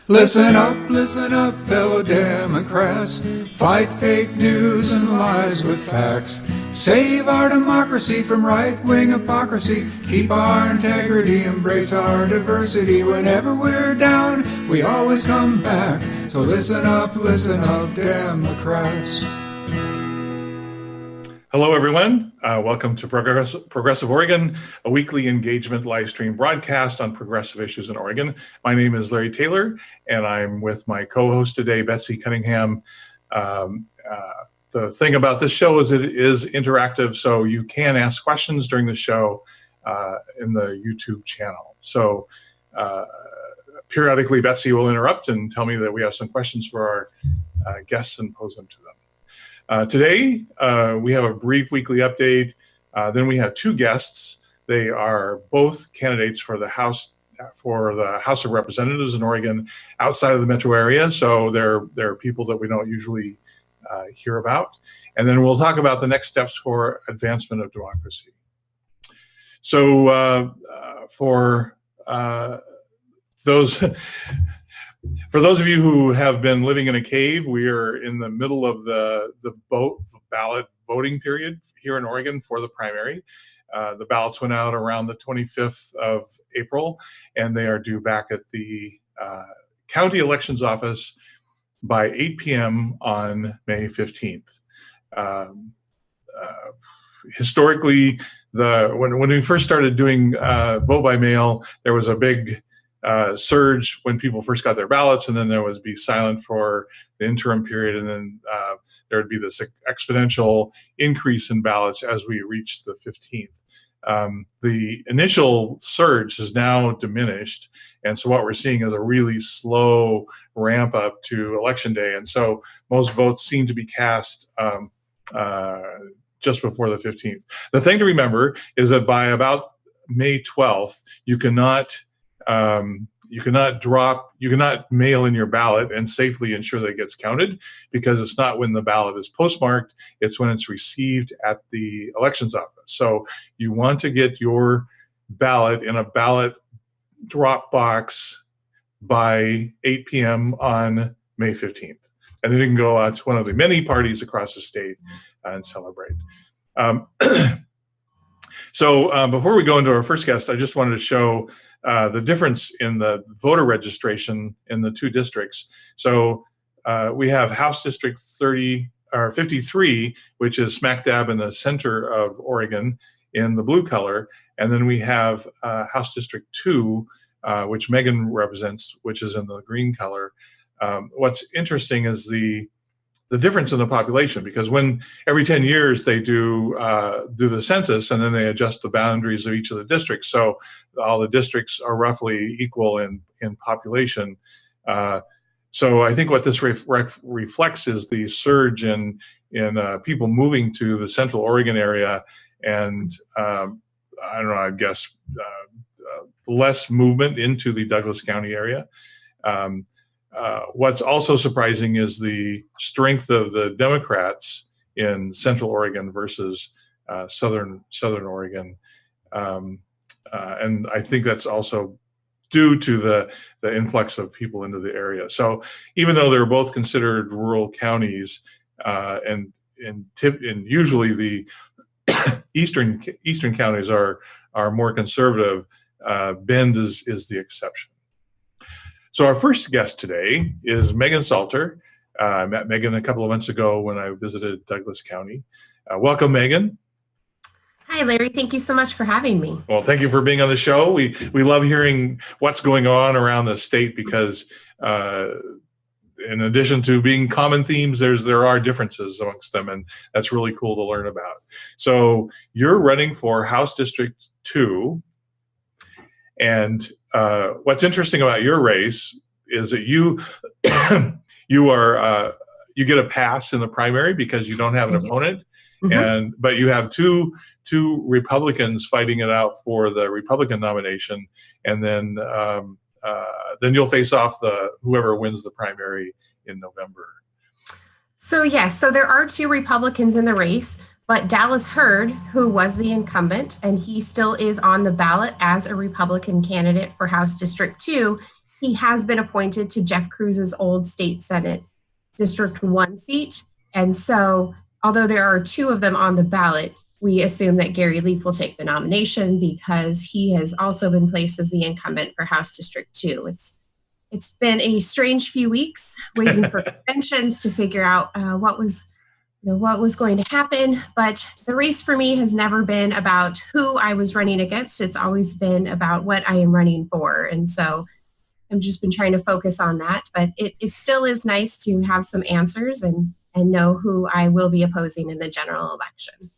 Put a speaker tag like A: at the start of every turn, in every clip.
A: Listen up, fellow Democrats. Fight fake news and lies with facts. Save our democracy from right-wing hypocrisy. Keep our integrity, embrace our diversity. Whenever we're down, we always come back. So listen up, Democrats.
B: Hello, everyone. Welcome to Progressive Oregon, a weekly engagement live stream broadcast on progressive issues in Oregon. My name is Larry Taylor, and I'm with my co-host today, Betsy Cunningham. The thing about this show is it is interactive, so you can ask questions during the show in the YouTube channel. So periodically, Betsy will interrupt and tell me that we have some questions for our guests and pose them to them. Today, we have a brief weekly update. Then we have two guests. They are both candidates for the House of Representatives in Oregon outside of the metro area. So they're people that we don't usually hear about. And then we'll talk about the next steps for advancement of democracy. So for those of you who have been living in a cave, we are in the middle of the ballot voting period here in Oregon for the primary. The ballots went out around the 25th of April, and they are due back at the county elections office by 8 p.m. on May 15th. Historically, when we first started doing vote by mail, there was a big surge when people first got their ballots, and then there would be silent for the interim period, and then there would be this exponential increase in ballots as we reached the 15th. The initial surge is now diminished, and so what we're seeing is a really slow ramp up to election day, and so most votes seem to be cast just before the 15th. The thing to remember is that by about May 12th, you cannot mail in your ballot and safely ensure that it gets counted, because it's not when the ballot is postmarked, it's when it's received at the elections office. So you want to get your ballot in a ballot drop box by 8 p.m. on May 15th. And then you can go out to one of the many parties across the state and celebrate. So before we go into our first guest, I just wanted to show the difference in the voter registration in the two districts. So we have House District 53, which is smack dab in the center of Oregon in the blue color. And then we have House District 2, which Megan represents, which is in the green color. What's interesting is the difference in the population, because when every 10 years they do the census, and then they adjust the boundaries of each of the districts. So all the districts are roughly equal in population. So I think what this reflects is the surge in people moving to the Central Oregon area, and I don't know, I guess less movement into the Douglas County area. What's also surprising is the strength of the Democrats in Central Oregon versus Southern Oregon, and I think that's also due to the influx of people into the area. So even though they're both considered rural counties, and usually the eastern counties are more conservative, Bend is the exception. So our first guest today is Megan Salter. I met Megan a couple of months ago when I visited Douglas County. Welcome, Megan.
C: Hi, Larry. Thank you so much for having me.
B: Well, thank you for being on the show. We love hearing what's going on around the state, because in addition to being common themes, there are differences amongst them, and that's really cool to learn about. So you're running for House District 2, and what's interesting about your race is that you get a pass in the primary because you don't have an opponent, but you have two Republicans fighting it out for the Republican nomination, and then you'll face off whoever wins the primary in November.
C: So yes, so there are two Republicans in the race. But Dallas Hurd, who was the incumbent, and he still is on the ballot as a Republican candidate for House District 2, he has been appointed to Jeff Cruz's old state Senate District 1 seat. And so, although there are 2 of them on the ballot, we assume that Gary Leaf will take the nomination because he has also been placed as the incumbent for House District 2. It's been a strange few weeks waiting for conventions to figure out what was going to happen. But the race for me has never been about who I was running against. It's always been about what I am running for. And so I've just been trying to focus on that. But it still is nice to have some answers and know who I will be opposing in the general election.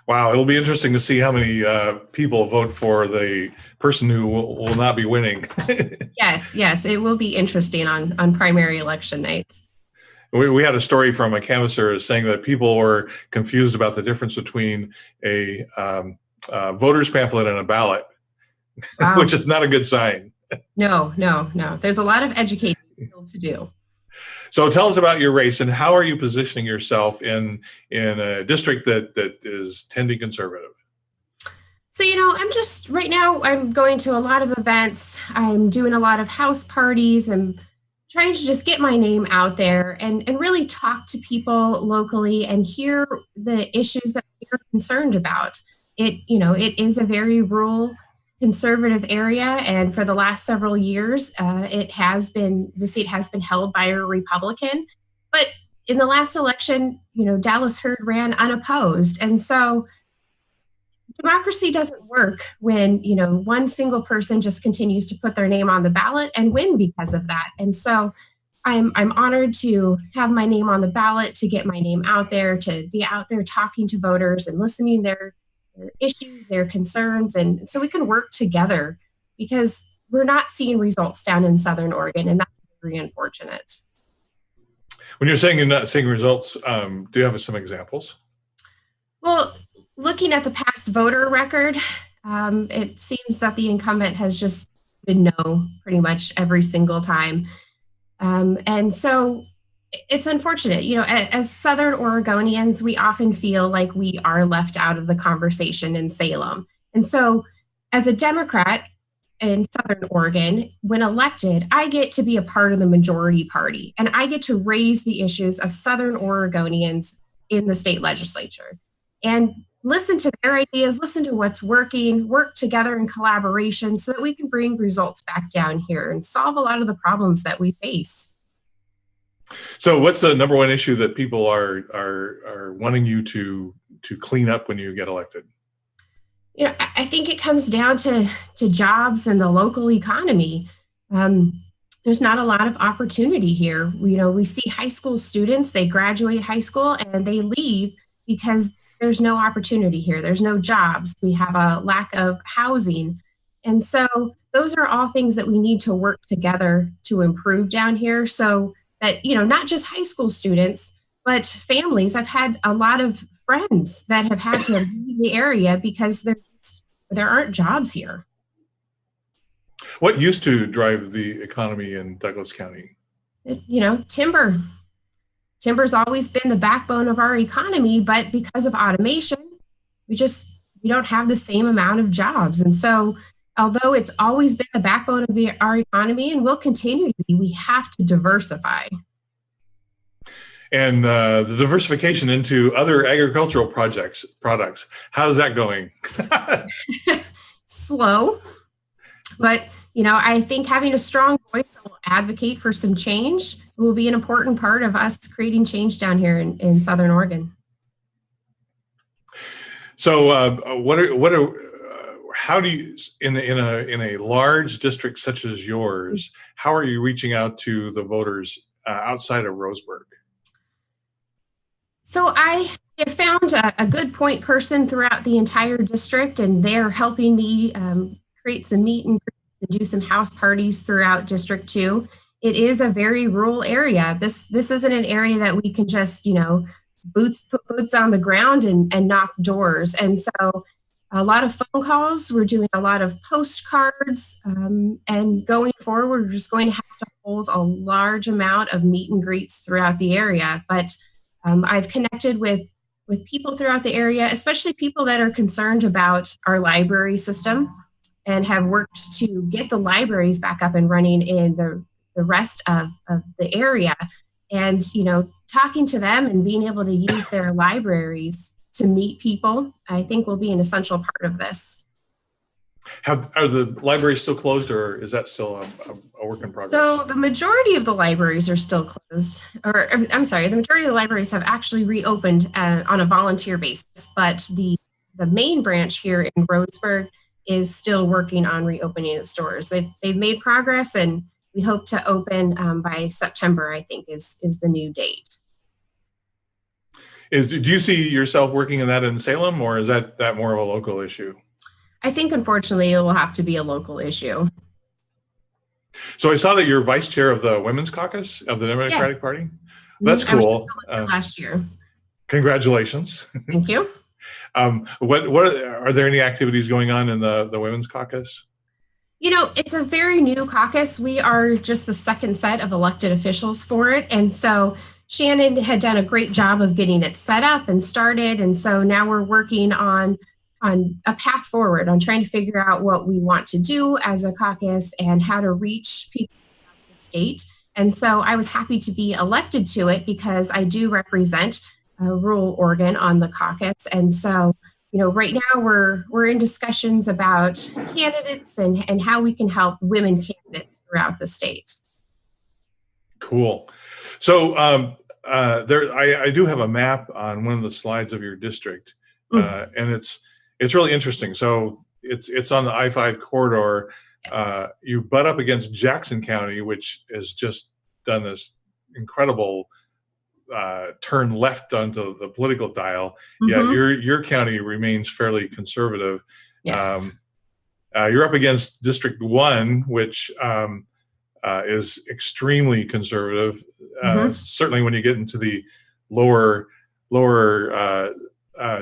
B: Wow, it'll be interesting to see how many people vote for the person who will not be winning.
C: Yes, it will be interesting on primary election nights.
B: We had a story from a canvasser saying that people were confused about the difference between a voter's pamphlet and a ballot,
C: Wow.
B: which is not a good sign.
C: No. There's a lot of education still to do.
B: So tell us about your race and how are you positioning yourself in a district that is tending conservative?
C: So, right now I'm going to a lot of events. I'm doing a lot of house parties. I'm trying to just get my name out there and really talk to people locally and hear the issues that they're concerned about. It is a very rural conservative area, and for the last several years, the seat has been held by a Republican. But in the last election, Dallas Hurd ran unopposed, and so democracy doesn't work when one single person just continues to put their name on the ballot and win because of that. And so I'm honored to have my name on the ballot, to get my name out there, to be out there talking to voters and listening their issues, their concerns, and so we can work together because we're not seeing results down in Southern Oregon, and that's very unfortunate.
B: When you're saying you're not seeing results, do you have some examples?
C: Well, looking at the past voter record, it seems that the incumbent has just been no pretty much every single time. And so it's unfortunate. As Southern Oregonians, we often feel like we are left out of the conversation in Salem. And so as a Democrat in Southern Oregon, when elected, I get to be a part of the majority party, and I get to raise the issues of Southern Oregonians in the state legislature and listen to their ideas, listen to what's working, work together in collaboration so that we can bring results back down here and solve a lot of the problems that we face.
B: So what's the number one issue that people are wanting you to clean up when you get elected?
C: I think it comes down to jobs and the local economy. There's not a lot of opportunity here. We see high school students, they graduate high school and they leave because there's no opportunity here. There's no jobs. We have a lack of housing. And so those are all things that we need to work together to improve down here so that, not just high school students, but families. I've had a lot of friends that have had to leave the area because there aren't jobs here.
B: What used to drive the economy in Douglas County?
C: Timber. Timber's always been the backbone of our economy, but because of automation, we don't have the same amount of jobs. And so although it's always been the backbone of our economy and will continue to be, we have to diversify.
B: And the diversification into other agricultural products, how's that going?
C: Slow, but I think having a strong voice that will advocate for some change will be an important part of us creating change down here in Southern Oregon.
B: So, how do you, in a large district such as yours, how are you reaching out to the voters outside of Roseburg?
C: So I have found a good point person throughout the entire district, and they're helping me create some meet and greets and do some house parties throughout District 2. It is a very rural area. This isn't an area that we can just, put boots on the ground and knock doors. And so a lot of phone calls, we're doing a lot of postcards, and going forward, we're just going to have to hold a large amount of meet and greets throughout the area. But I've connected with people throughout the area, especially people that are concerned about our library system. and have worked to get the libraries back up and running in the rest of the area. And, talking to them and being able to use their libraries to meet people, I think will be an essential part of this.
B: Are the libraries still closed, or is that still a work in progress?
C: So the majority of the libraries are still closed, or I'm sorry, the majority of the libraries have actually reopened on a volunteer basis, but the main branch here in Roseburg is still working on reopening its doors. They've made progress, and we hope to open by September, I think is the new date.
B: Do you see yourself working in that in Salem, or is that more of a local issue?
C: I think, unfortunately, it will have to be a local issue.
B: So I saw that you're vice chair of the Women's Caucus of the Democratic Party. That's cool.
C: I was just last year.
B: Congratulations.
C: Thank you.
B: What are there any activities going on in the Women's Caucus?
C: It's a very new caucus. We are just the second set of elected officials for it. And so Shannon had done a great job of getting it set up and started. And so now we're working on a path forward, on trying to figure out what we want to do as a caucus and how to reach people throughout the state. And so I was happy to be elected to it because I do represent rural Oregon on the caucus. And so, right now we're in discussions about candidates and how we can help women candidates throughout the state.
B: Cool. So I do have a map on one of the slides of your district, and it's really interesting. So it's on the I-5 corridor.
C: Yes.
B: You butt up against Jackson County, which has just done this incredible turn left onto the political dial. Yeah, your county remains fairly conservative.
C: Yes.
B: You're up against District 1, which is extremely conservative. Certainly when you get into the lower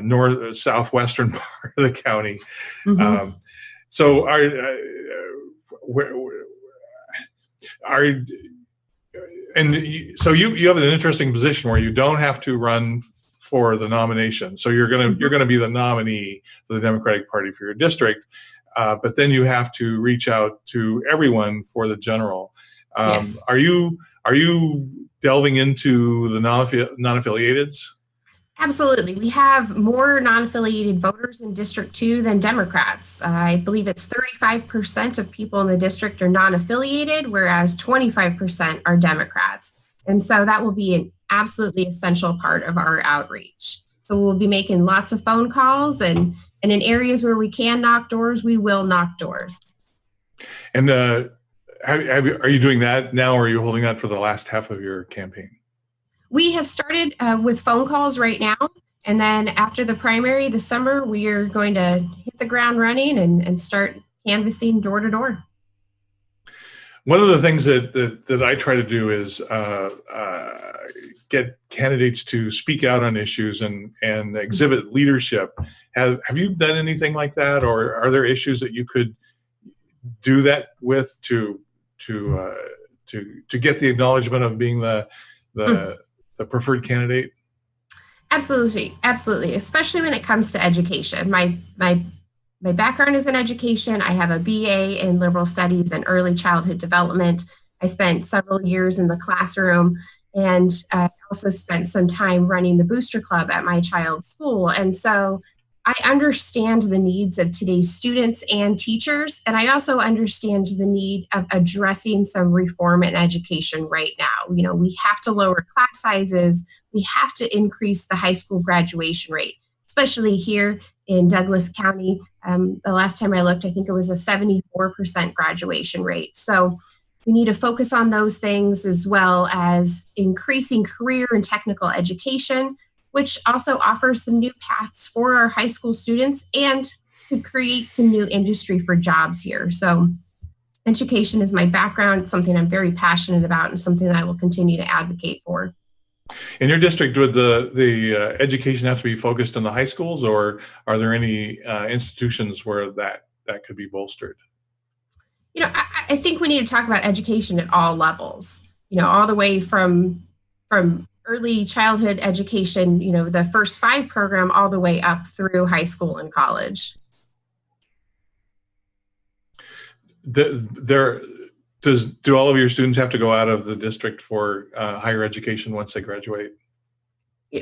B: north southwestern part of the county. So so you have an interesting position where you don't have to run for the nomination. So you're gonna be the nominee for the Democratic Party for your district, but then you have to reach out to everyone for the general.
C: Yes.
B: Are you delving into the non-affiliateds?
C: Absolutely. We have more non-affiliated voters in District 2 than Democrats. I believe it's 35% of people in the district are non-affiliated, whereas 25% are Democrats. And so that will be an absolutely essential part of our outreach. So we'll be making lots of phone calls, and in areas where we can knock doors, we will knock doors.
B: And are you doing that now, or are you holding that for the last half of your campaign?
C: We have started with phone calls right now, and then after the primary this summer, we are going to hit the ground running and start canvassing door to door.
B: One of the things that I try to do is get candidates to speak out on issues and exhibit leadership. Have you done anything like that, or are there issues that you could do that with to get the acknowledgement of being the preferred candidate?
C: Absolutely, especially when it comes to education. My background is in education. I have a BA in liberal studies and early childhood development. I spent several years in the classroom, and I also spent some time running the booster club at my child's school. And so I understand the needs of today's students and teachers, and I also understand the need of addressing some reform in education right now. We have to lower class sizes. We have to increase the high school graduation rate, especially here in Douglas County. The last time I looked, I think it was a 74% graduation rate. So we need to focus on those things, as well as increasing career and technical education, which also offers some new paths for our high school students and could create some new industry for jobs here. So education is my background. It's something I'm very passionate about and something that I will continue to advocate for.
B: In your district, would the education have to be focused on the high schools, or are there any institutions where that could be bolstered?
C: I think we need to talk about education at all levels, all the way from early childhood education, the first 5 program, all the way up through high school and college.
B: there do all of your students have to go out of the district for higher education once they graduate?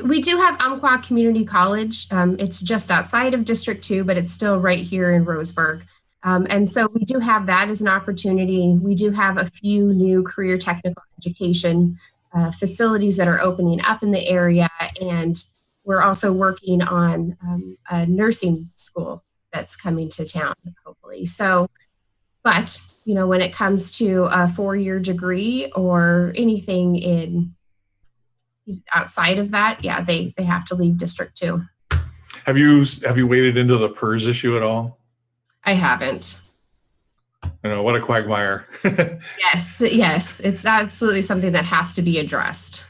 C: We do have Umpqua Community College. It's just outside of District 2, but it's still right here in Roseburg. And so we do have that as an opportunity. We do have a few new career technical education facilities that are opening up in the area. And we're also working on a nursing school that's coming to town, hopefully. So, but, you know, when it comes to a 4-year degree or anything in outside of that, yeah, they have to leave District 2.
B: Have you waded into the PERS issue at all?
C: I haven't.
B: You know, what a quagmire.
C: Yes, it's absolutely something that has to be addressed.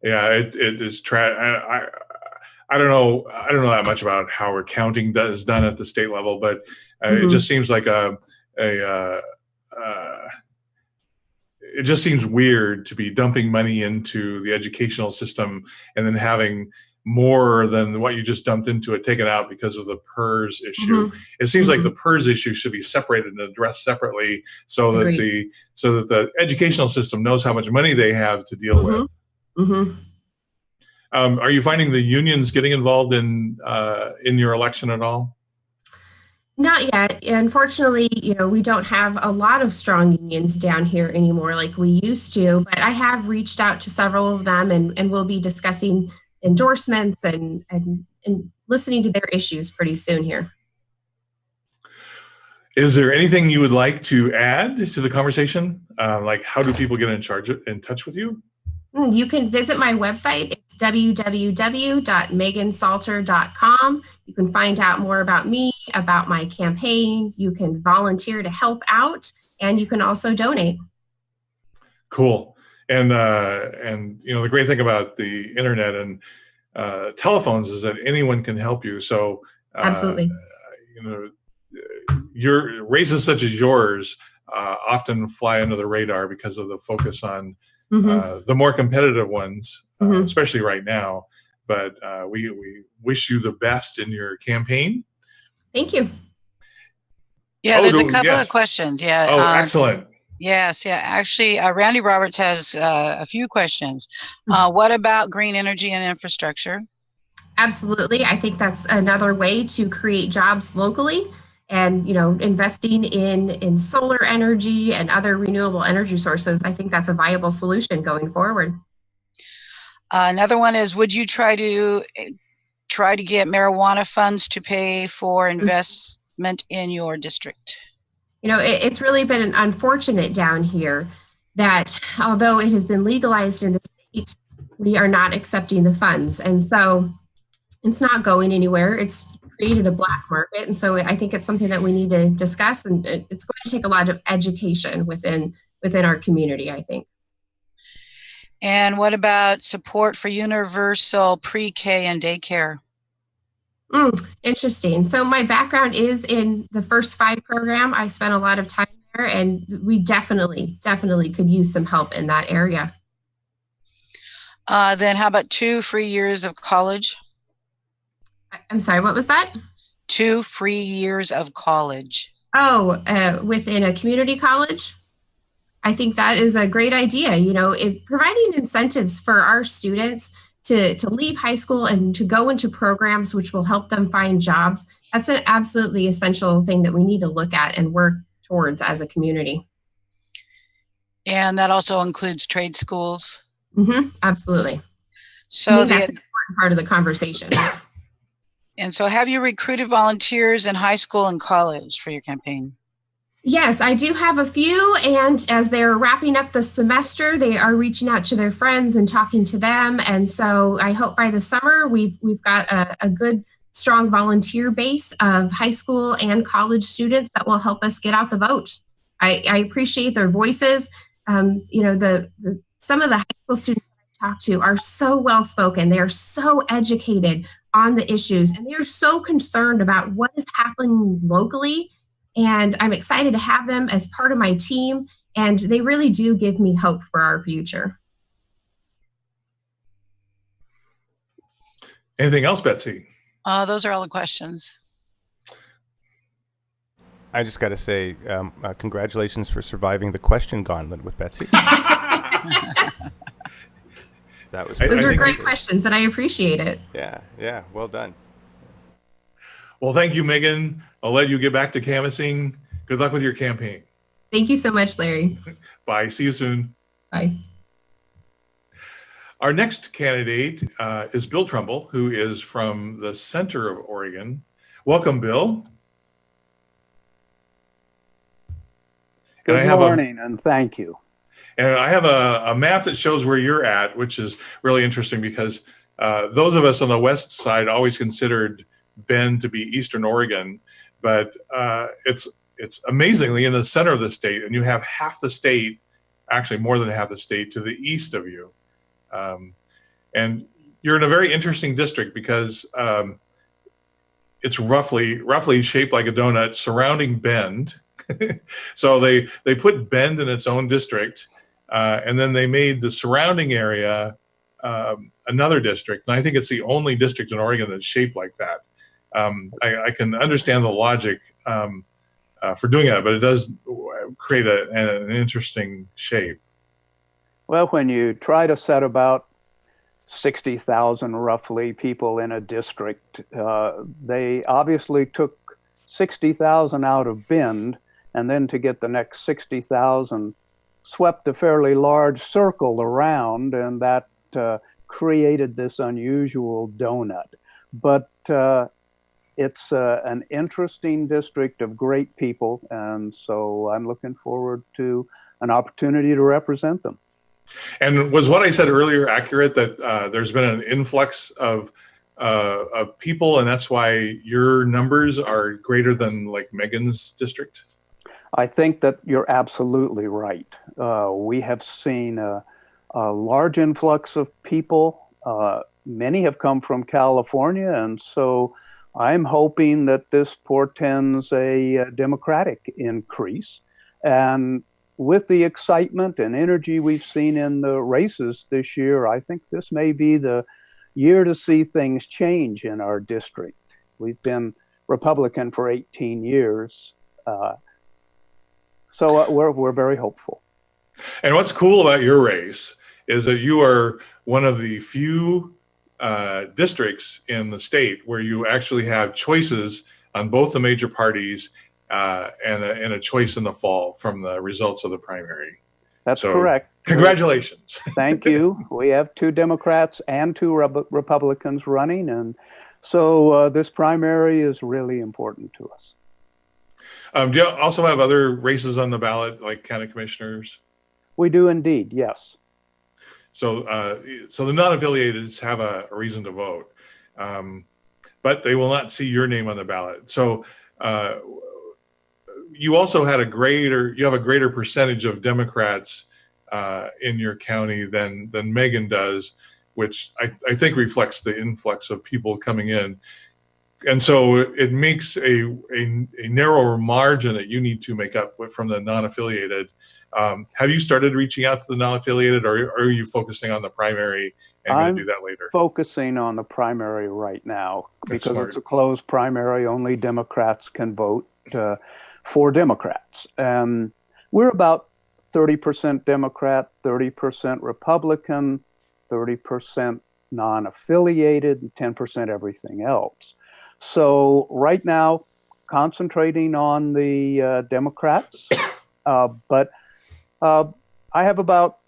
B: Yeah, it is. I don't know that much about how accounting is done at the state level, but it just seems like it just seems weird to be dumping money into the educational system and then having more than what you just dumped into it taken out because of the PERS issue. It seems like the PERS issue should be separated and addressed separately so that the educational system knows how much money they have to deal with. Are you finding the unions getting involved in your election at all?
C: Not yet. Unfortunately, you know, we don't have a lot of strong unions down here anymore like we used to, but I have reached out to several of them and we'll be discussing endorsements and listening to their issues pretty soon here.
B: Is there anything you would like to add to the conversation? Like, how do people get in touch with you?
C: You can visit my website. It's www.megansalter.com. You can find out more about me, about my campaign. You can volunteer to help out, and you can also donate.
B: Cool. And you know, the great thing about the internet and telephones is that anyone can help you. So
C: absolutely,
B: you know, your races such as yours often fly under the radar because of the focus on the more competitive ones, especially right now. But we wish you the best in your campaign.
C: Thank you.
D: Yeah, there's a couple of questions. Yeah.
B: Oh, excellent.
D: Yes. Yeah. Actually, Randy Roberts has a few questions. What about green energy and infrastructure?
C: Absolutely. I think that's another way to create jobs locally. And, you know, investing in solar energy and other renewable energy sources, I think that's a viable solution going forward.
D: Another one is, would you try to get marijuana funds to pay for investment in your district?
C: You know, it's really been unfortunate down here that although it has been legalized in the state, we are not accepting the funds. And so it's not going anywhere. It's created a black market. And so I think it's something that we need to discuss, and it's going to take a lot of education within our community, I think.
D: And what about support for universal pre-K and daycare?
C: Interesting. So my background is in the First 5 program. I spent a lot of time there, and we definitely could use some help in that area.
D: Then how about 2 free years of college?
C: I'm sorry, what was that?
D: 2 free years of college.
C: Oh, within a community college? I think that is a great idea. You know, providing incentives for our students to leave high school and to go into programs which will help them find jobs, that's an absolutely essential thing that we need to look at and work towards as a community.
D: And that also includes trade schools?
C: Absolutely.
D: So
C: I think that's an important part of the conversation.
D: And so have you recruited volunteers in high school and college for your campaign?
C: Yes, I do have a few, and as they're wrapping up the semester, they are reaching out to their friends and talking to them. And so I hope by the summer we've got a good, strong volunteer base of high school and college students that will help us get out the vote. I appreciate their voices. You know, some of the high school students I talk to are so well spoken. They are so educated on the issues, and they are so concerned about what is happening locally. And I'm excited to have them as part of my team, and they really do give me hope for our future.
B: Anything else, Betsy?
D: Those are all the questions.
E: I just got to say, congratulations for surviving the question gauntlet with Betsy. That was
C: Those were great questions, and I appreciate it.
E: Yeah, well done.
B: Well, thank you, Megan. I'll let you get back to canvassing. Good luck with your campaign.
C: Thank you so much, Larry.
B: Bye. See you soon.
C: Bye.
B: Our next candidate is Bill Trumble, who is from the center of Oregon. Welcome, Bill.
F: Good morning, and thank you.
B: And I have a map that shows where you're at, which is really interesting because those of us on the west side always considered Bend to be Eastern Oregon, but it's amazingly in the center of the state, and you have half the state, actually more than half the state, to the east of you. And you're in a very interesting district because it's roughly shaped like a donut surrounding Bend. So they put Bend in its own district, and then they made the surrounding area another district. And I think it's the only district in Oregon that's shaped like that. I can understand the logic for doing that, but it does create an interesting shape.
F: Well, when you try to set about 60,000 roughly people in a district, they obviously took 60,000 out of Bend, and then to get the next 60,000, swept a fairly large circle around, and that created this unusual donut. But it's an interesting district of great people, and so I'm looking forward to an opportunity to represent them.
B: And was what I said earlier accurate, that there's been an influx of people, and that's why your numbers are greater than like Megan's district?
F: I think that you're absolutely right. We have seen a large influx of people. Many have come from California, and so I'm hoping that this portends a Democratic increase. And with the excitement and energy we've seen in the races this year, I think this may be the year to see things change in our district. We've been Republican for 18 years. So we're very hopeful.
B: And what's cool about your race is that you are one of the few districts in the state where you actually have choices on both the major parties and a choice in the fall from the results of the primary.
F: That's correct.
B: Congratulations.
F: Thank you. We have 2 Democrats and 2 Republicans running, and so this primary is really important to us.
B: Do you also have other races on the ballot, like county commissioners?
F: We do indeed, yes.
B: So so the non-affiliated have a reason to vote, but they will not see your name on the ballot. So you also had you have a greater percentage of Democrats in your county than Megan does, which I think reflects the influx of people coming in. And so it makes a narrower margin that you need to make up from the non-affiliated. Have you started reaching out to the non-affiliated, or are you focusing on the primary and going to do that later?
F: Focusing on the primary right now because it's a closed primary. Only Democrats can vote for Democrats. And we're about 30% Democrat, 30% Republican, 30% non-affiliated, and 10% everything else. So right now, concentrating on the Democrats, but I have about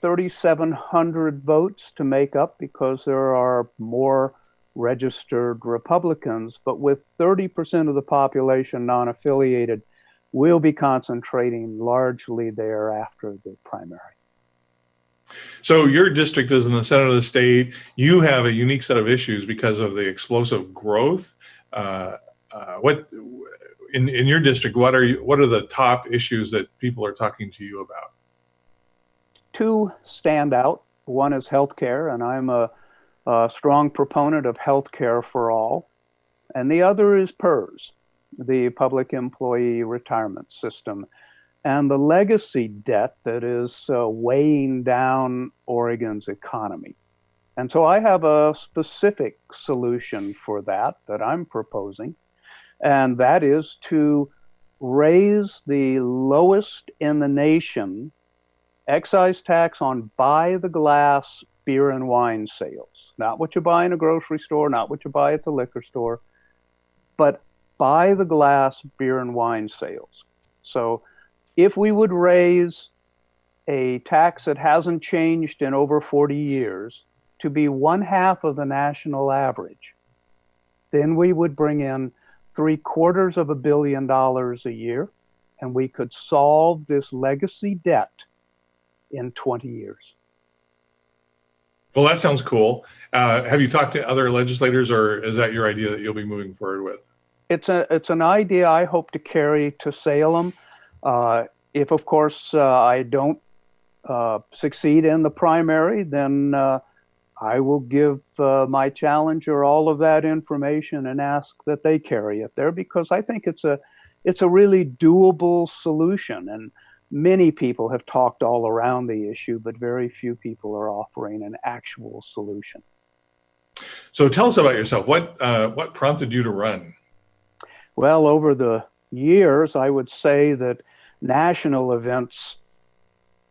F: 3,700 votes to make up because there are more registered Republicans, but with 30% of the population non-affiliated, we'll be concentrating largely there after the primary.
B: So your district is in the center of the state. You have a unique set of issues because of the explosive growth. What in your district? What are the top issues that people are talking to you about?
F: 2 stand out. One is healthcare, and I'm a strong proponent of healthcare for all. And the other is PERS, the Public Employee Retirement System, and the legacy debt that is weighing down Oregon's economy. And so I have a specific solution for that I'm proposing. and that is to raise the lowest in the nation excise tax on by-the-glass beer and wine sales. Not what you buy in a grocery store, not what you buy at the liquor store, but by-the-glass beer and wine sales. So if we would raise a tax that hasn't changed in over 40 years to be 1/2 of the national average, then we would bring in $750 million a year, and we could solve this legacy debt in 20 years.
B: Well, that sounds cool. Have you talked to other legislators, or is that your idea that you'll be moving forward with?
F: It's an idea I hope to carry to Salem. If, of course, I don't succeed in the primary, then I will give my challenger all of that information and ask that they carry it there, because I think it's a really doable solution. And many people have talked all around the issue, but very few people are offering an actual solution.
B: So tell us about yourself. What prompted you to run?
F: Well, over the years, I would say that national events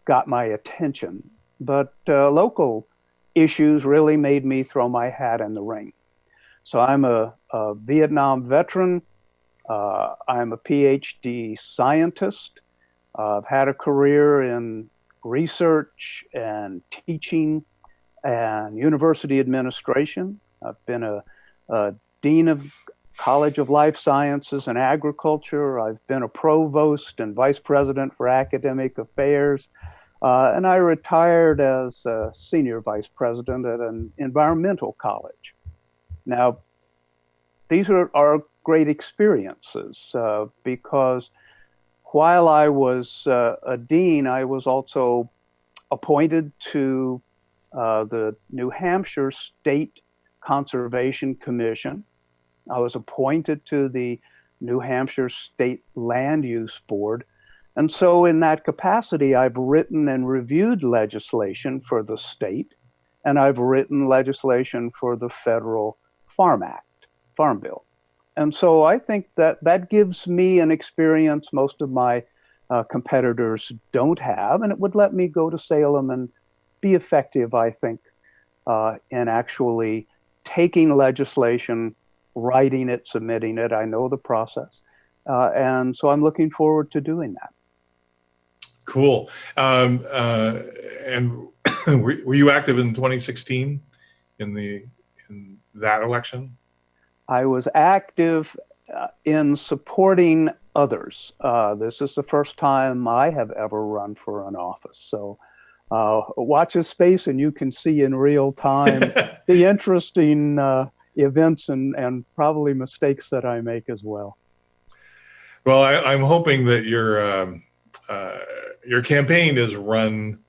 F: got my attention, but local issues really made me throw my hat in the ring. So I'm a Vietnam veteran. I'm a PhD scientist. I've had a career in research and teaching and university administration. I've been a dean of College of Life Sciences and Agriculture. I've been a provost and vice president for academic affairs. And I retired as a senior vice president at an environmental college. Now, these are great experiences because while I was a dean, I was also appointed to the New Hampshire State Conservation Commission. I was appointed to the New Hampshire State Land Use Board. And so in that capacity, I've written and reviewed legislation for the state, and I've written legislation for the federal Farm Bill. And so I think that gives me an experience most of my competitors don't have, and it would let me go to Salem and be effective, I think, in actually taking legislation, writing it, submitting it. I know the process. And so I'm looking forward to doing that.
B: Cool. And were you active in 2016 in that election?
F: I was active in supporting others. This is the first time I have ever run for an office. So watch this space and you can see in real time the interesting events and probably mistakes that I make as well.
B: Well, I'm hoping that your campaign is run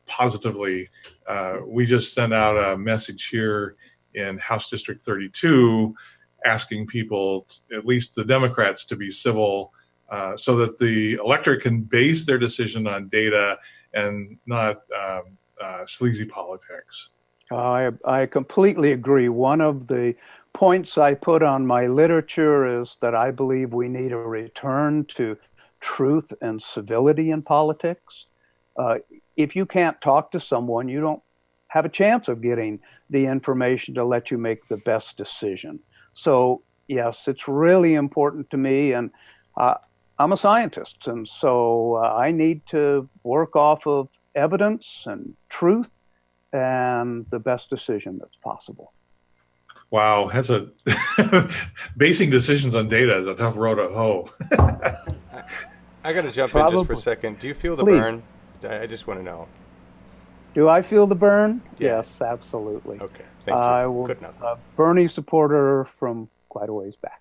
B: positively. We just sent out a message here in House District 32 asking people, at least the Democrats, to be civil so that the electorate can base their decision on data and not sleazy politics.
F: I completely agree. One of the points I put on my literature is that I believe we need a return to truth and civility in politics. If you can't talk to someone, you don't have a chance of getting the information to let you make the best decision. So yes, it's really important to me, and I'm a scientist, and so I need to work off of evidence and truth and the best decision that's possible.
B: Wow, that's basing decisions on data is a tough road to hoe.
E: I got to jump in just for a second. Do you feel the burn? I just want to know.
F: Do I feel the burn?
E: Yeah.
F: Yes, absolutely.
E: Okay, thank you.
F: I was
E: Good enough.
F: a Bernie supporter from quite a ways back.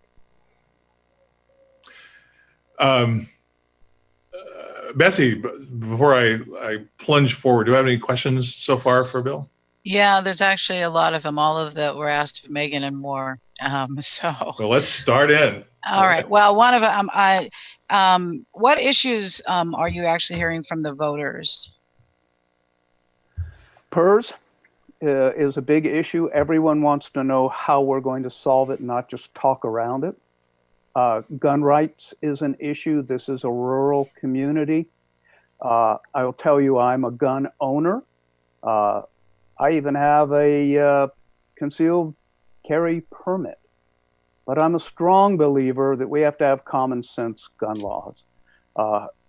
B: Betsy, before I plunge forward, do I have any questions so far for Bill?
D: Yeah, there's actually a lot of them. All of that were asked of Megan and more.
B: Well, let's start in.
D: All right. Well, one of them, what issues are you actually hearing from the voters?
F: PERS is a big issue. Everyone wants to know how we're going to solve it, not just talk around it. Gun rights is an issue. This is a rural community. I will tell you, I'm a gun owner. I even have a concealed carry permit. But I'm a strong believer that we have to have common sense gun laws.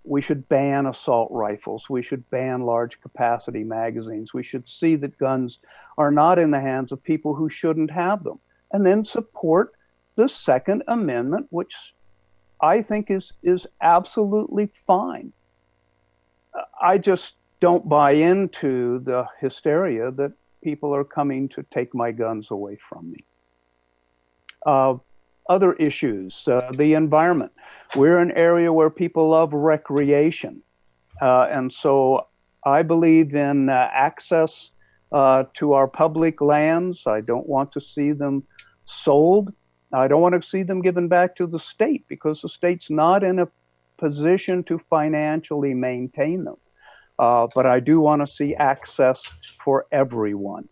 F: We should ban assault rifles. We should ban large capacity magazines. We should see that guns are not in the hands of people who shouldn't have them. And then support the Second Amendment, which I think is absolutely fine. I just don't buy into the hysteria that people are coming to take my guns away from me. Other issues, the environment. We're an area where people love recreation. And so I believe in access to our public lands. I don't want to see them sold. I don't want to see them given back to the state because the state's not in a position to financially maintain them. But I do want to see access for everyone.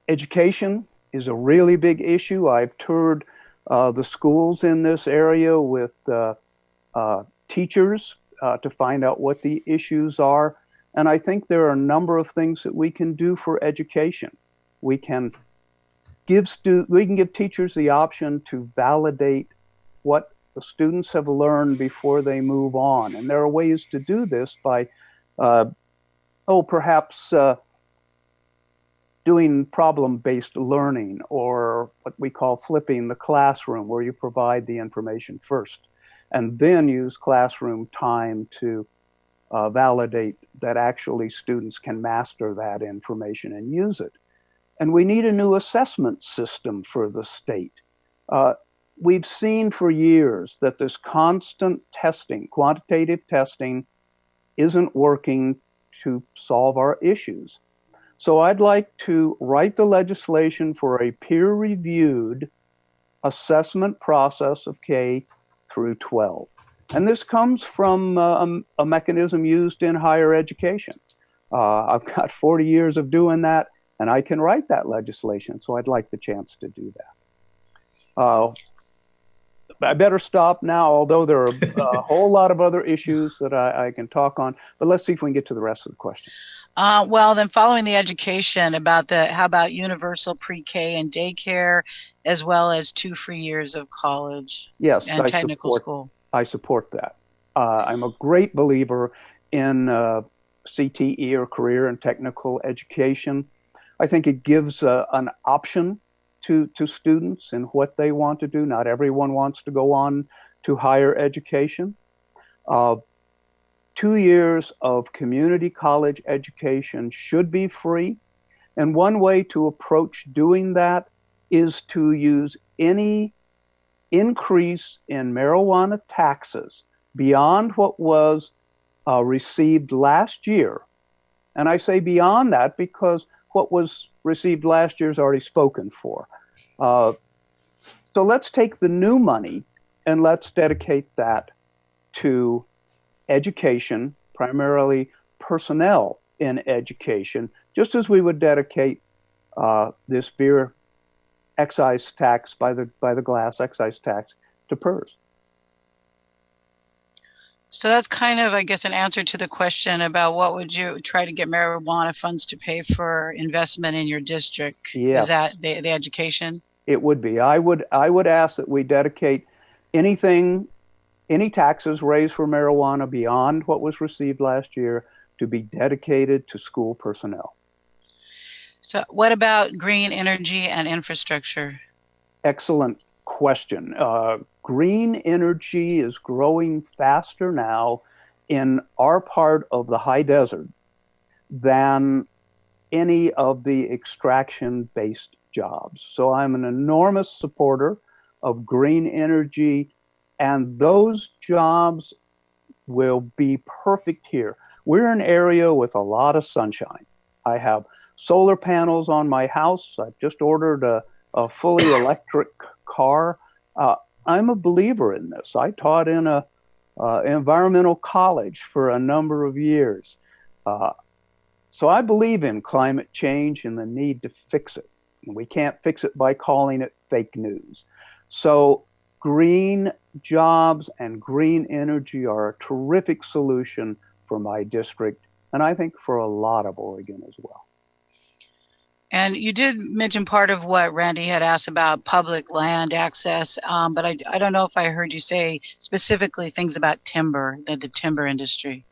F: Education is a really big issue. I've toured the schools in this area with teachers to find out what the issues are. And I think there are a number of things that we can do for education. We can give teachers the option to validate what the students have learned before they move on. And there are ways to do this by, perhaps doing problem-based learning, or what we call flipping the classroom, where you provide the information first and then use classroom time to validate that actually students can master that information and use it. And we need a new assessment system for the state. We've seen for years that this constant testing, quantitative testing, isn't working to solve our issues. So I'd like to write the legislation for a peer-reviewed assessment process of K through 12. And this comes from a mechanism used in higher education. I've got 40 years of doing that, and I can write that legislation. So I'd like the chance to do that. I better stop now, although there are a whole lot of other issues that I can talk on. But let's see if we can get to the rest of the question.
D: Well, then following the education, how about universal pre-K and daycare, as well as 2 free years of college and technical school?
F: I support that. I'm a great believer in CTE, or career and technical education. I think it gives an option to students in what they want to do. Not everyone wants to go on to higher education. 2 years of community college education should be free. And one way to approach doing that is to use any increase in marijuana taxes beyond what was received last year. And I say beyond that because what was received last year is already spoken for. So let's take the new money and let's dedicate that to education, primarily personnel in education, just as we would dedicate this beer excise tax by the glass excise tax to PERS.
D: So that's kind of, I guess, an answer to the question about what would you try to get marijuana funds to pay for investment in your district?
F: Yes.
D: Is that the education?
F: It would be. I would ask that we dedicate any taxes raised for marijuana beyond what was received last year to be dedicated to school personnel.
D: So what about green energy and infrastructure?
F: Excellent question. Green energy is growing faster now in our part of the high desert than any of the extraction-based jobs. So I'm an enormous supporter of green energy, and those jobs will be perfect here. We're an area with a lot of sunshine. I have solar panels on my house. I've just ordered a fully electric car. I'm a believer in this. I taught in a environmental college for a number of years. So I believe in climate change and the need to fix it. And we can't fix it by calling it fake news. So green jobs and green energy are a terrific solution for my district, and I think for a lot of Oregon as well.
D: And you did mention part of what Randy had asked about public land access, but I don't know if I heard you say specifically things about timber, the timber industry.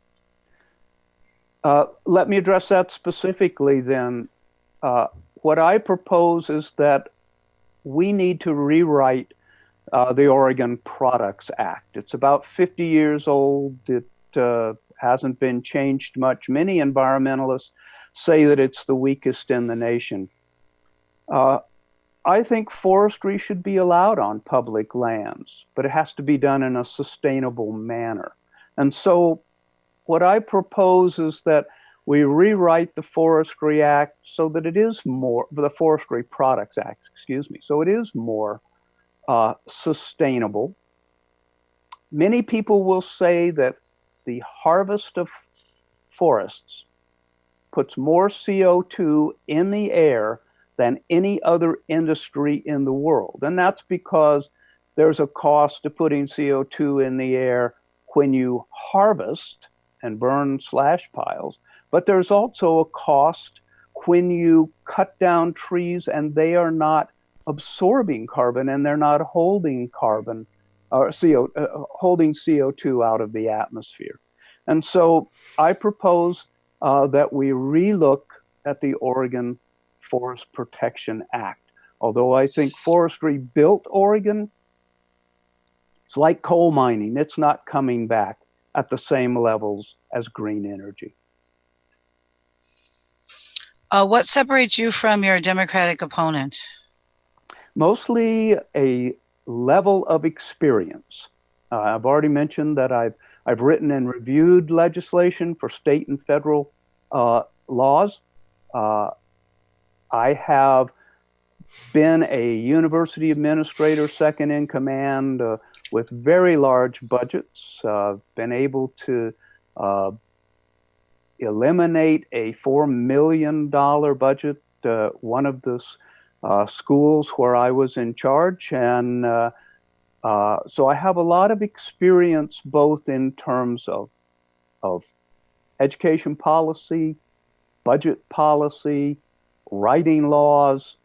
F: Let me address that specifically then. What I propose is that we need to rewrite the Oregon Products Act. It's about 50 years old. It hasn't been changed much. Many environmentalists say that it's the weakest in the nation. I think forestry should be allowed on public lands, but it has to be done in a sustainable manner. And so what I propose is that we rewrite the Forestry Act so that it is more, the Forestry Products Act, excuse me, so it is more sustainable. Many people will say that the harvest of forests puts more CO2 in the air than any other industry in the world. And that's because there's a cost to putting CO2 in the air when you harvest and burn slash piles, but there's also a cost when you cut down trees and they are not absorbing carbon and they're not holding carbon or holding CO2 out of the atmosphere. And so I propose that we relook at the Oregon Forest Protection Act. Although I think forestry built Oregon, it's like coal mining. It's not coming back at the same levels as green energy.
D: What separates you from your Democratic opponent?
F: Mostly a level of experience. I've already mentioned that I've written and reviewed legislation for state and federal laws. I have been a university administrator, second in command, with very large budgets. Been able to eliminate a $4 million budget, one of the schools where I was in charge. And so I have a lot of experience both in terms of education policy, budget policy, writing laws,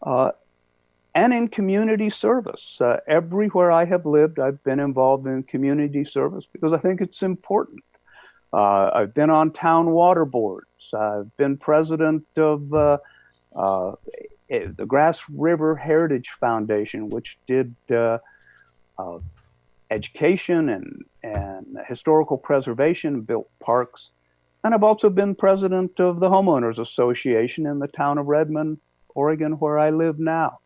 F: and in community service. Everywhere I have lived, I've been involved in community service because I think it's important. I've been on town water boards. I've been president of the Grass River Heritage Foundation, which did education and historical preservation, built parks. And I've also been president of the Homeowners Association in the town of Redmond, Oregon, where I live now.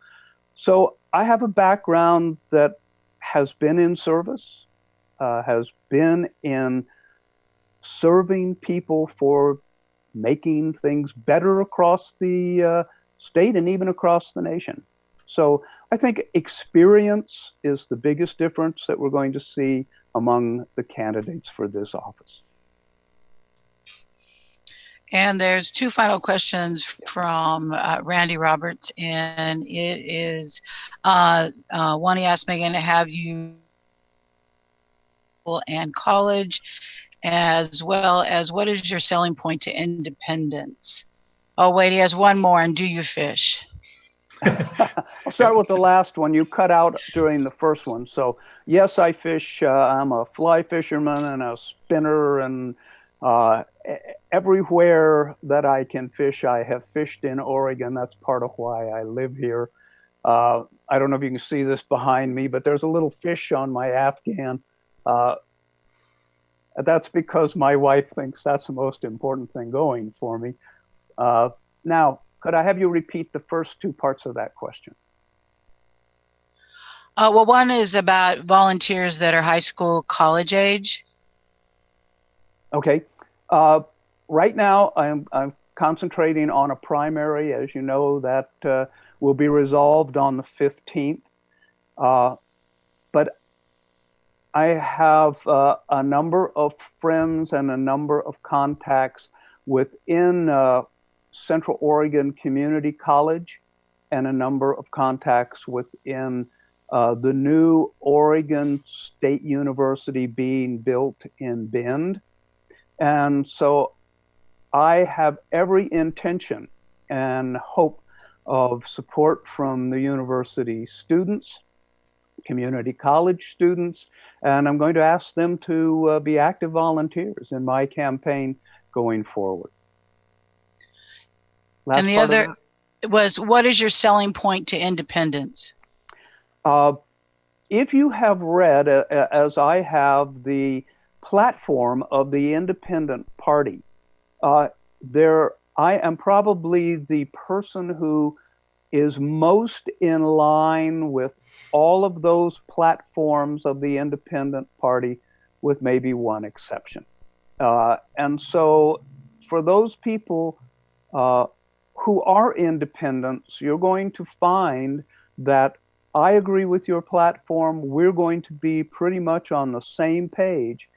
F: So I have a background that has been in service, has been in serving people for making things better across the state and even across the nation. So I think experience is the biggest difference that we're going to see among the candidates for this office.
D: And there's two final questions from Randy Roberts, and it is one he asked Megan, have you and college, as well as what is your selling point to independence? Oh wait, he has one more, and do you fish?
F: I'll start with the last one. You cut out during the first one. So yes, I fish. I'm a fly fisherman and a spinner, and everywhere that I can fish, I have fished in Oregon. That's part of why I live here. I don't know if you can see this behind me, but there's a little fish on my Afghan. That's because my wife thinks that's the most important thing going for me. Now, could I have you repeat the first two parts of that question?
D: Well, one is about volunteers that are high school, college age.
F: Okay. Right now, I'm concentrating on a primary. As you know, that will be resolved on the 15th. But I have a number of friends and a number of contacts within Central Oregon Community College and a number of contacts within the new Oregon State University being built in Bend. And so I have every intention and hope of support from the university students, community college students, and I'm going to ask them to be active volunteers in my campaign going forward.
D: And the other was, what is your selling point to independents?
F: If you have read, as I have, the platform of the Independent Party, I am probably the person who is most in line with all of those platforms of the Independent Party, with maybe one exception. And so for those people who are independents, you're going to find that I agree with your platform. We're going to be pretty much on the same page.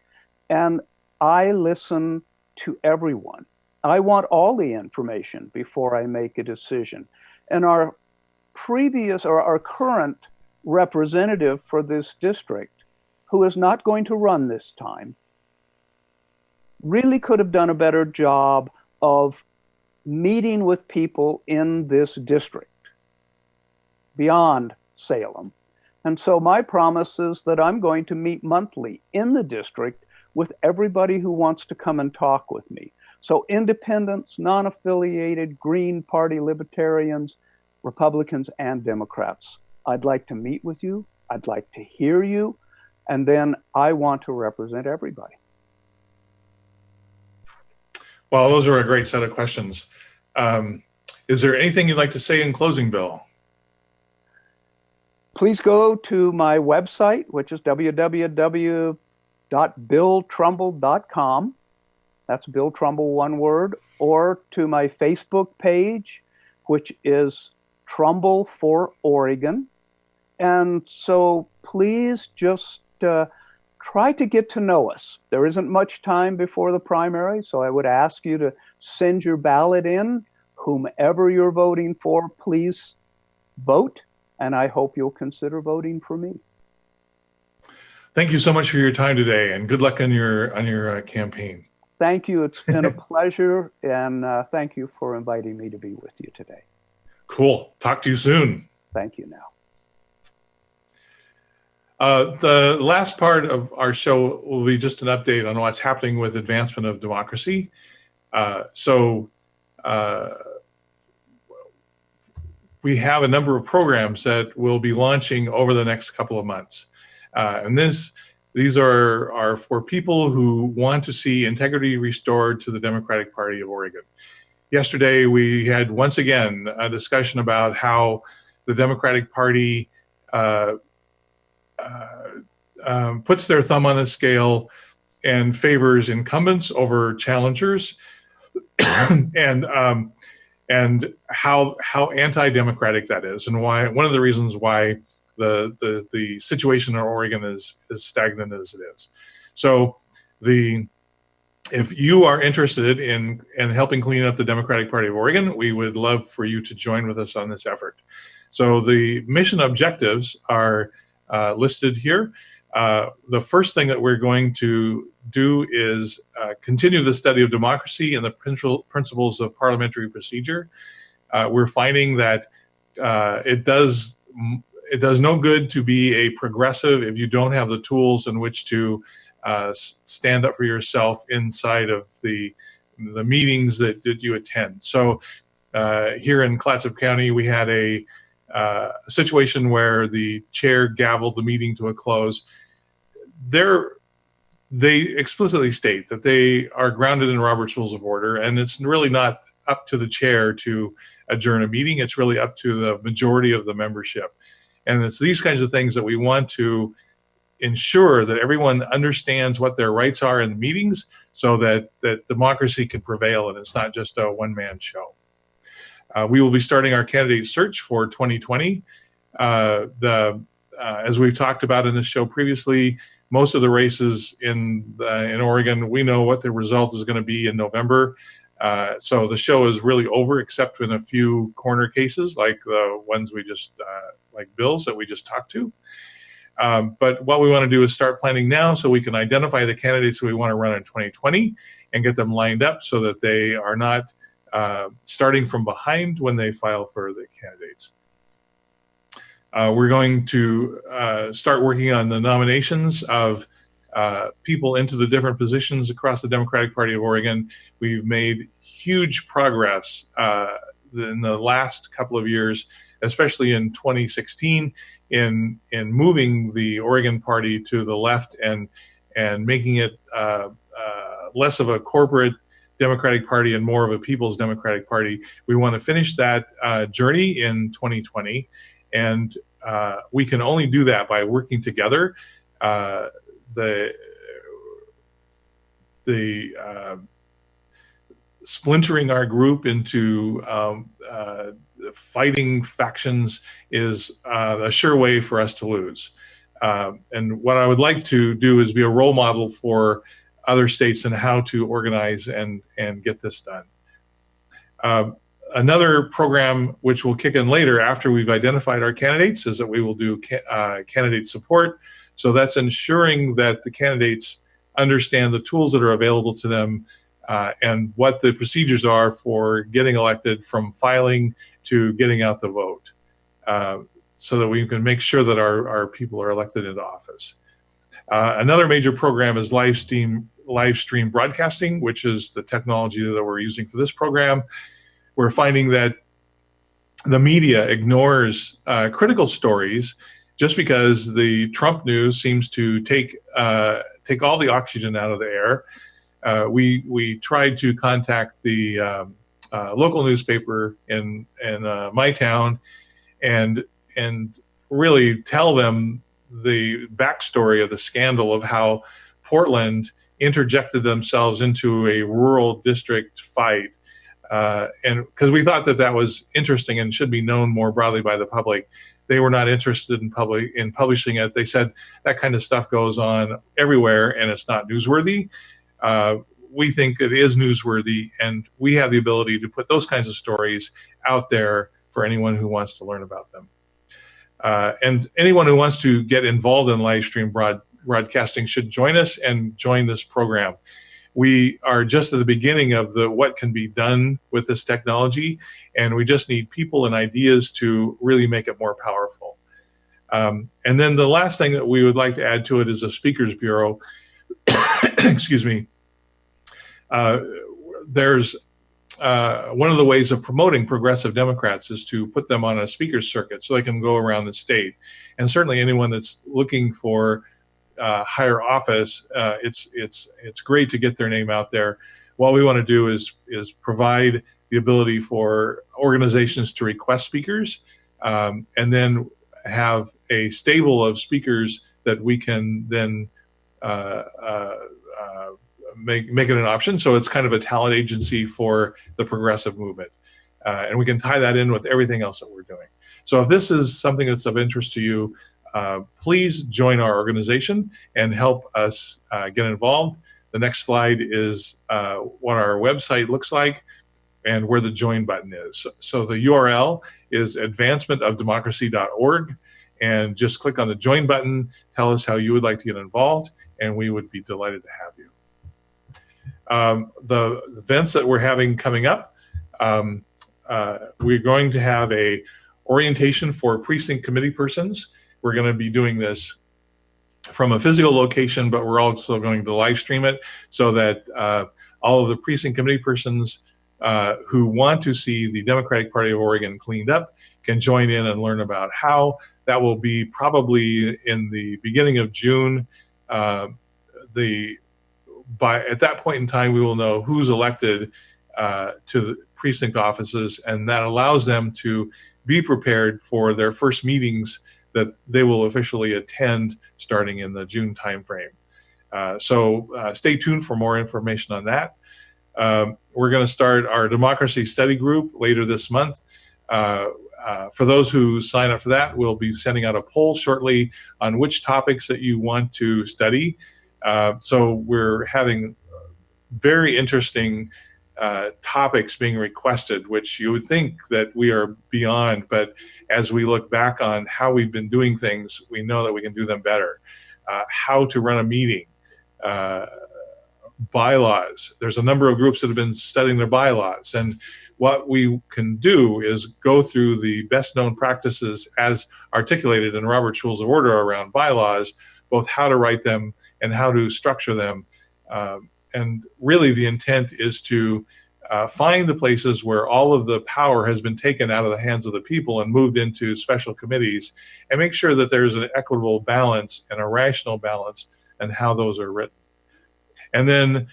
F: And I listen to everyone. I want all the information before I make a decision. And our previous or our current representative for this district, who is not going to run this time, really could have done a better job of meeting with people in this district beyond Salem. And so my promise is that I'm going to meet monthly in the district with everybody who wants to come and talk with me. So independents, non-affiliated, Green Party, Libertarians, Republicans, and Democrats. I'd like to meet with you. I'd like to hear you. And then I want to represent everybody.
B: Well, those are a great set of questions. Is there anything you'd like to say in closing, Bill?
F: Please go to my website, which is www.billtrumble.com. That's Bill Trumble, one word, or to my Facebook page, which is Trumble for Oregon. And so please just try to get to know us. There isn't much time before the primary, so I would ask you to send your ballot in. Whomever you're voting for, please vote, and I hope you'll consider voting for me.
B: Thank you so much for your time today, and good luck on your campaign.
F: Thank you. It's been a pleasure, and thank you for inviting me to be with you today.
B: Cool. Talk to you soon.
F: Thank you now.
B: The last part of our show will be just an update on what's happening with advancement of democracy. We have a number of programs that will be launching over the next couple of months. And these are for people who want to see integrity restored to the Democratic Party of Oregon. Yesterday, we had once again a discussion about how the Democratic Party puts their thumb on the scale and favors incumbents over challengers, and how anti-democratic that is, and why one of the reasons why the situation in Oregon is stagnant as it is. So if you are interested in helping clean up the Democratic Party of Oregon, we would love for you to join with us on this effort. So the mission objectives are listed here. The first thing that we're going to do is continue the study of democracy and the principles of parliamentary procedure. We're finding that it does no good to be a progressive if you don't have the tools in which to stand up for yourself inside of the meetings that you attend. So here in Clatsop County, we had a situation where the chair gavelled the meeting to a close. They explicitly state that they are grounded in Robert's Rules of Order, and it's really not up to the chair to adjourn a meeting. It's really up to the majority of the membership. And it's these kinds of things that we want to ensure that everyone understands what their rights are in the meetings, so that democracy can prevail and it's not just a one-man show. We will be starting our candidate search for 2020. As we've talked about in this show previously, most of the races in Oregon, we know what the result is going to be in November. So the show is really over, except in a few corner cases, like the ones we just, like bills that we just talked to. But what we want to do is start planning now so we can identify the candidates that we want to run in 2020 and get them lined up so that they are not starting from behind when they file for the candidates. We're going to start working on the nominations of people into the different positions across the Democratic Party of Oregon. We've made huge progress in the last couple of years, especially in 2016, in moving the Oregon Party to the left and making it less of a corporate Democratic Party and more of a People's Democratic Party. We want to finish that journey in 2020, and we can only do that by working together. The splintering our group into fighting factions is a sure way for us to lose. And what I would like to do is be a role model for other states and how to organize and get this done. Another program which will kick in later after we've identified our candidates is that we will do candidate support. So that's ensuring that the candidates understand the tools that are available to them and what the procedures are for getting elected, from filing to getting out the vote, so that we can make sure that our people are elected into office. Another major program is live stream broadcasting, which is the technology that we're using for this program. We're finding that the media ignores critical stories just because the Trump news seems to take all the oxygen out of the air. We tried to contact the local newspaper in my town and really tell them the backstory of the scandal of how Portland interjected themselves into a rural district fight. And because we thought that was interesting and should be known more broadly by the public. They were not interested in publishing it. They said that kind of stuff goes on everywhere and it's not newsworthy. We think it is newsworthy, and we have the ability to put those kinds of stories out there for anyone who wants to learn about them. And anyone who wants to get involved in live stream broadcasting should join us and join this program. We are just at the beginning of what can be done with this technology, and we just need people and ideas to really make it more powerful. And then the last thing that we would like to add to it is a speakers bureau. Excuse me. There's one of the ways of promoting progressive Democrats is to put them on a speakers circuit so they can go around the state. And certainly anyone that's looking for higher office, it's great to get their name out there. What we want to do is provide the ability for organizations to request speakers, and then have a stable of speakers that we can then make it an option. So it's kind of a talent agency for the progressive movement. And we can tie that in with everything else that we're doing. So if this is something that's of interest to you, please join our organization and help us get involved. The next slide is what our website looks like and where the join button is. So the URL is advancementofdemocracy.org, and just click on the join button, tell us how you would like to get involved, and we would be delighted to have you. The events that we're having coming up, we're going to have a orientation for precinct committee persons. We're going to be doing this from a physical location, but we're also going to live stream it so that all of the precinct committee persons who want to see the Democratic Party of Oregon cleaned up can join in and learn about how. That will be probably in the beginning of June. At that point in time, we will know who's elected to the precinct offices, and that allows them to be prepared for their first meetings that they will officially attend starting in the June timeframe. So stay tuned for more information on that. We're going to start our democracy study group later this month. For those who sign up for that, we'll be sending out a poll shortly on which topics that you want to study. So we're having very interesting topics being requested, which you would think that we are beyond, but as we look back on how we've been doing things, we know that we can do them better. How to run a meeting, bylaws. There's a number of groups that have been studying their bylaws, and what we can do is go through the best known practices as articulated in Robert's Rules of Order around bylaws, both how to write them and how to structure them. And really the intent is to find the places where all of the power has been taken out of the hands of the people and moved into special committees, and make sure that there's an equitable balance and a rational balance in how those are written. And then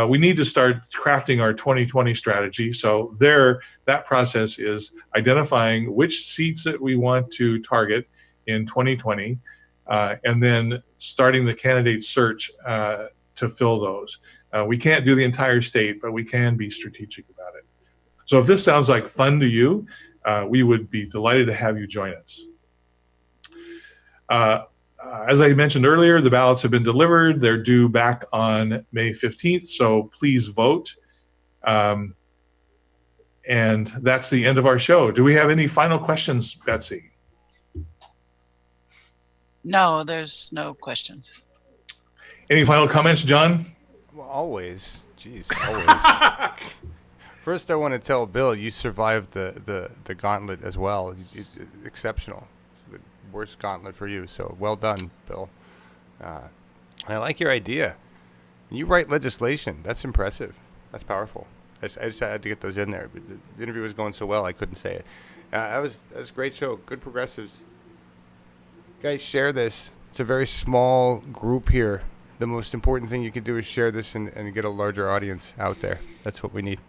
B: we need to start crafting our 2020 strategy. So that process is identifying which seats that we want to target in 2020, and then starting the candidate search to fill those. We can't do the entire state, but we can be strategic about it. So if this sounds like fun to you, we would be delighted to have you join us. As I mentioned earlier, the ballots have been delivered. They're due back on May 15th, so please vote. And that's the end of our show. Do we have any final questions, Betsy?
D: No, there's no questions.
B: Any final comments, John?
E: Well, always. Jeez, always. First, I want to tell Bill, you survived the gauntlet as well. Exceptional. Worst gauntlet for you, so well done, Bill. I like your idea. You write legislation. That's impressive. That's powerful. I just had to get those in there. But the interview was going so well, I couldn't say it. That was a great show. Good progressives. Guys, share this. It's a very small group here. The most important thing you can do is share this and get a larger audience out there. That's what we need.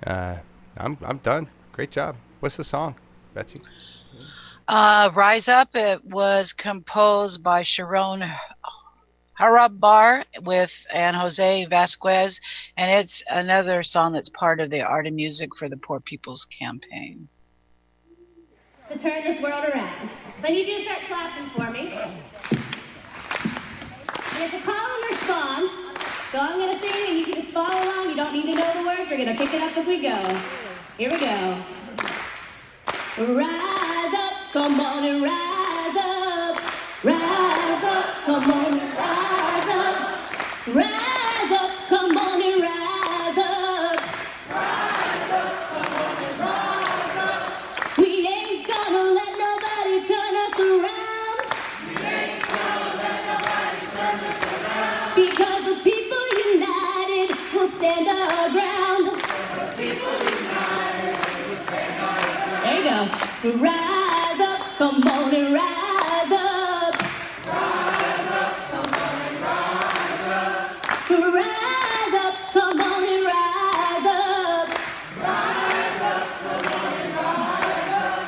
E: I'm done. Great job. What's the song, Betsy?
D: Rise Up. It was composed by Sharon Harabar and Jose Vasquez, and it's another song that's part of the Art of Music for the Poor People's Campaign.
G: To turn this world around. So I need you to start clapping for me. And it's a call and response. So I'm going to sing and you can just follow along. You don't need to know the words. We're going to pick it up as we go. Here we go. Rise up, come on and rise up. Rise up, come on and rise up. Rise up, come on and rise up. Rise up, come on and rise up. We ain't gonna let nobody turn us around. We ain't gonna let nobody turn us around. Because the people united will stand our ground. The people united will stand our ground. There you go. Rise up, come on and rise up. Rise up, come on and rise up. Rise up, come on and rise up. Rise up, come on and rise up.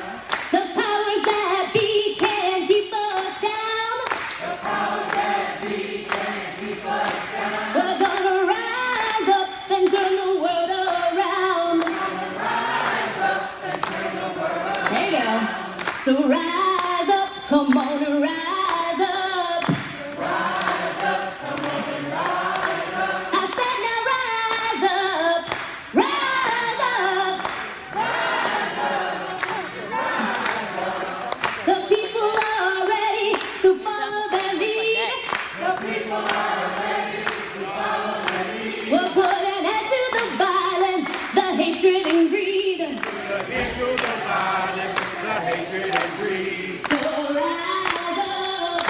G: The powers that be can't keep us down. The powers that be can't keep us down. We're gonna rise up and turn the world around. We're gonna rise up and turn the world around. There you go. So rise up, come on and rise up. Rise up, come on and rise up. I said now rise up, rise up, rise up. The people are ready to follow their lead. The people are ready to follow their lead. We'll put an end to the violence, the hatred and greed. The end to the violence, the hatred and greed. So rise up,